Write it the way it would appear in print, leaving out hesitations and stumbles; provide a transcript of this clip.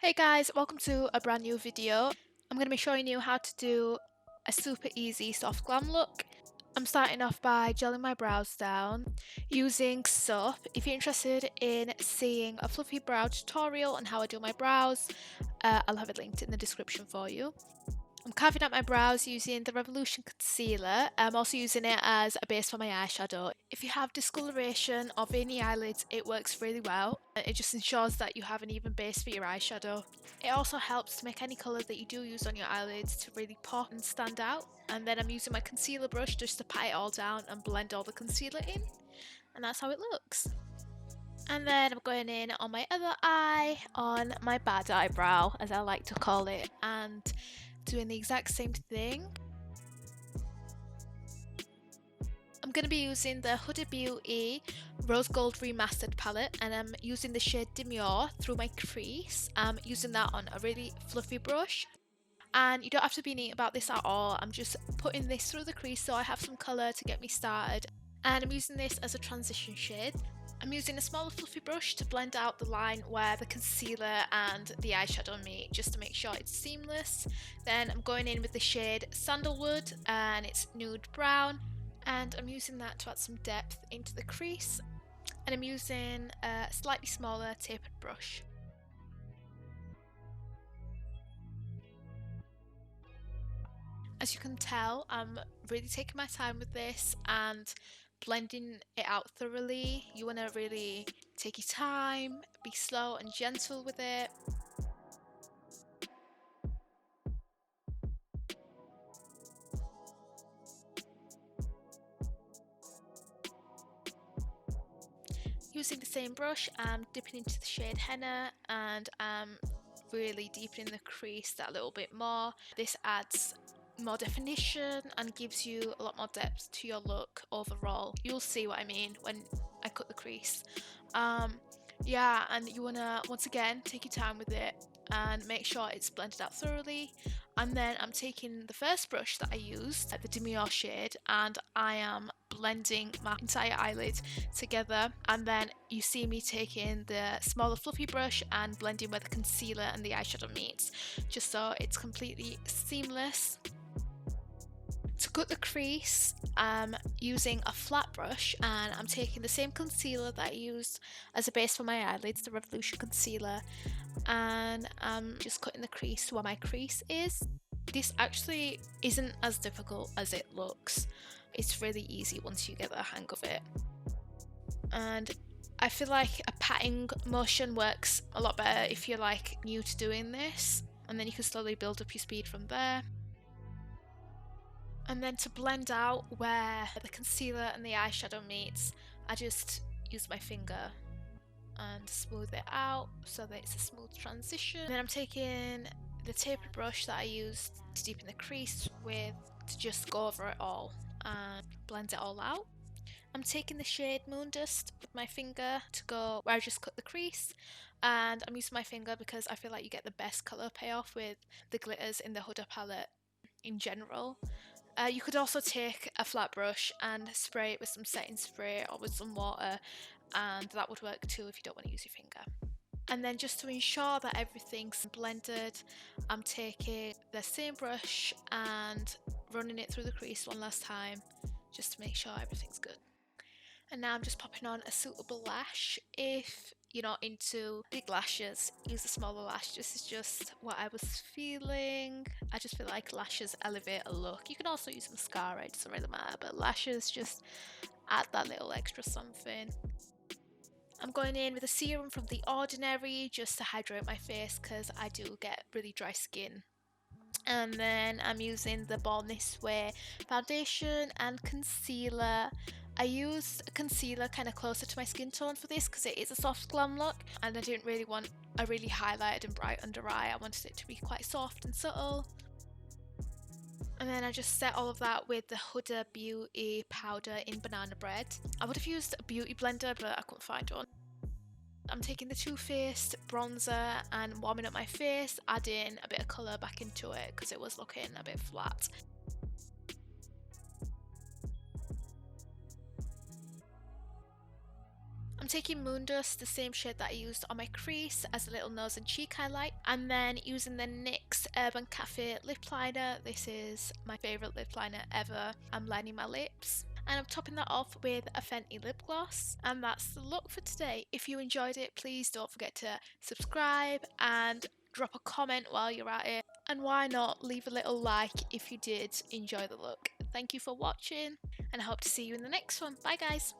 Hey guys, welcome to a brand new video. I'm going to be showing you how to do a super easy soft glam look. I'm starting off by gelling my brows down using soap. If you're interested in seeing a fluffy brow tutorial on how I do my brows, I'll have it linked in the description for you. I'm carving out my brows using the Revolution concealer. I'm also using it as a base for my eyeshadow. If you have discoloration or veiny eyelids, it works really well. It just ensures that you have an even base for your eyeshadow. It also helps to make any colour that you do use on your eyelids to really pop and stand out. And then I'm using my concealer brush just to pat it all down and blend all the concealer in. And that's how it looks. And then I'm going in on my other eye, on my bad eyebrow, as I like to call it, and doing the exact same thing. I'm going to be using the Huda Beauty Rose Gold Remastered palette, and I'm using the shade Demure through my crease. I'm using that on a really fluffy brush. And you don't have to be neat about this at all. I'm just putting this through the crease so I have some colour to get me started. And I'm using this as a transition shade. I'm using a smaller fluffy brush to blend out the line where the concealer and the eyeshadow meet, just to make sure it's seamless. Then I'm going in with the shade Sandalwood, and it's nude brown, and I'm using that to add some depth into the crease. And I'm using a slightly smaller tapered brush. As you can tell, I'm really taking my time with this and blending it out thoroughly. You want to really take your time, be slow and gentle with it. Using the same brush, I'm dipping into the shade Henna, and I'm really deepening the crease that little bit more. This adds more definition and gives you a lot more depth to your look overall. You'll see what I mean when I cut the crease. Yeah, and you want to once again take your time with it and make sure it's blended out thoroughly. And then I'm taking the first brush that I used, the Demure shade, and I am blending my entire eyelid together. And then you see me taking the smaller fluffy brush and blending where the concealer and the eyeshadow meets, just so it's completely seamless. To cut the crease, I'm using a flat brush, and I'm taking the same concealer that I used as a base for my eyelids, the Revolution concealer, and I'm just cutting the crease where my crease is. This actually isn't as difficult as it looks. It's really easy once you get the hang of it. And I feel like a patting motion works a lot better if you're like new to doing this, and then you can slowly build up your speed from there. And then to blend out where the concealer and the eyeshadow meets, I just use my finger and smooth it out so that it's a smooth transition. And then I'm taking the tapered brush that I used to deepen the crease with to just go over it all and blend it all out. I'm taking the shade Moon Dust with my finger to go where I just cut the crease, and I'm using my finger because I feel like you get the best colour payoff with the glitters in the Huda palette in general. You could also take a flat brush and spray it with some setting spray or with some water, and that would work too if you don't want to use your finger. And then just to ensure that everything's blended, I'm taking the same brush and running it through the crease one last time just to make sure everything's good. And now I'm just popping on a suitable lash. If you're not into big lashes, use a smaller lash. This is just what I was feeling. I just feel like lashes elevate a look. You can also use mascara, it doesn't really matter, but lashes just add that little extra something. I'm going in with a serum from The Ordinary just to hydrate my face because I do get really dry skin. And then I'm using the Born This Way foundation and concealer. I used a concealer kind of closer to my skin tone for this because it is a soft glam look, and I didn't really want a really highlighted and bright under eye. I wanted it to be quite soft and subtle. And then I just set all of that with the Huda Beauty powder in Banana Bread. I would have used a beauty blender, but I couldn't find one. I'm taking the Too Faced bronzer and warming up my face, adding a bit of colour back into it because it was looking a bit flat. I'm taking Moon Dust, the same shade that I used on my crease as a little nose and cheek highlight, and then using the NYX Urban Cafe lip liner. This is my favourite lip liner ever. I'm lining my lips. And I'm topping that off with a Fenty lip gloss. And that's the look for today. If you enjoyed it, please don't forget to subscribe and drop a comment while you're at it. And why not leave a little like if you did enjoy the look. Thank you for watching, and I hope to see you in the next one. Bye guys.